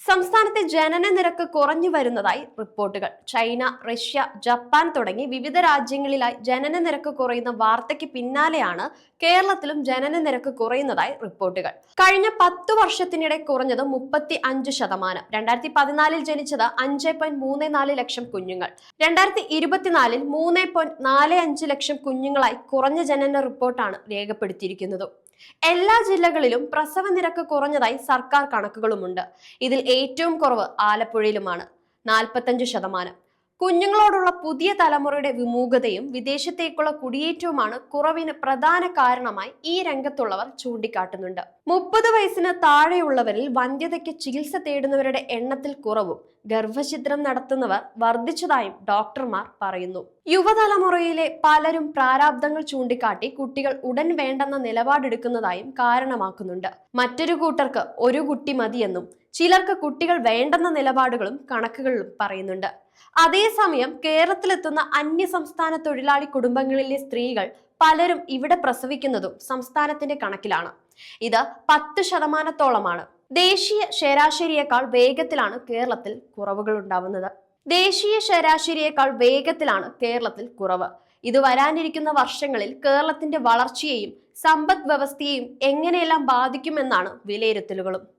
സംസ്ഥാനത്തെ ജനന നിരക്ക് കുറഞ്ഞു വരുന്നതായി റിപ്പോർട്ടുകൾ. ചൈന, റഷ്യ, ജപ്പാൻ തുടങ്ങി വിവിധ രാജ്യങ്ങളിലായി ജനന നിരക്ക് കുറയുന്ന വാർത്തയ്ക്ക് പിന്നാലെയാണ് കേരളത്തിലും ജനന നിരക്ക് കുറയുന്നതായി റിപ്പോർട്ടുകൾ. കഴിഞ്ഞ 10 വർഷത്തിനിടെ കുറഞ്ഞത് 35%. 2014 ജനിച്ചത് 5.34 ലക്ഷം കുഞ്ഞുങ്ങൾ. 2024 3.45 ലക്ഷം കുഞ്ഞുങ്ങളായി കുറഞ്ഞ ജനന റിപ്പോർട്ടാണ് രേഖപ്പെടുത്തിയിരിക്കുന്നത്. എല്ലാ ജില്ലകളിലും പ്രസവ നിരക്ക് കുറഞ്ഞതായി സർക്കാർ കണക്കുകളുമുണ്ട്. ഇതിൽ ഏറ്റവും കുറവ് ആലപ്പുഴയിലുമാണ്, 45%. കുഞ്ഞുങ്ങളോടുള്ള പുതിയ തലമുറയുടെ വിമുഖതയും വിദേശത്തേക്കുള്ള കുടിയേറ്റവുമാണ് കുറവിന് പ്രധാന കാരണമായി ഈ രംഗത്തുള്ളവർ ചൂണ്ടിക്കാട്ടുന്നുണ്ട്. 30 വയസ്സിന് താഴെയുള്ളവരിൽ വന്ധ്യതയ്ക്ക് ചികിത്സ തേടുന്നവരുടെ എണ്ണത്തിൽ കുറവും ഗർഭഛിദ്രം നടത്തുന്നവർ വർദ്ധിച്ചതായും ഡോക്ടർമാർ പറയുന്നു. യുവതലമുറയിലെ പലരും പ്രാരാബ്ദങ്ങൾ ചൂണ്ടിക്കാട്ടി കുട്ടികൾ ഉടൻ വേണ്ടെന്ന നിലപാടെടുക്കുന്നതായും കാരണമാക്കുന്നുണ്ട്. മറ്റൊരു കൂട്ടർക്ക് ഒരു കുട്ടി മതിയെന്നും ചിലർക്ക് കുട്ടികൾ വേണ്ടെന്ന നിലപാടുകളും കണക്കുകളിലും പറയുന്നുണ്ട്. അതേസമയം കേരളത്തിലെത്തുന്ന അന്യസംസ്ഥാന തൊഴിലാളി കുടുംബങ്ങളിലെ സ്ത്രീകൾ പലരും ഇവിടെ പ്രസവിക്കുന്നതും സംസ്ഥാനത്തിന്റെ കണക്കിലാണ്. ഇത് 10%-ഓളമാണ്. ദേശീയ ശരാശരിയേക്കാൾ വേഗത്തിലാണ് കേരളത്തിൽ കുറവുകൾ ഉണ്ടാവുന്നത്. കുറവ്. ഇത് വരാനിരിക്കുന്ന വർഷങ്ങളിൽ കേരളത്തിന്റെ വളർച്ചയെയും സമ്പദ് വ്യവസ്ഥയെയും എങ്ങനെയെല്ലാം ബാധിക്കുമെന്നാണ് വിലയിരുത്തലുകളും.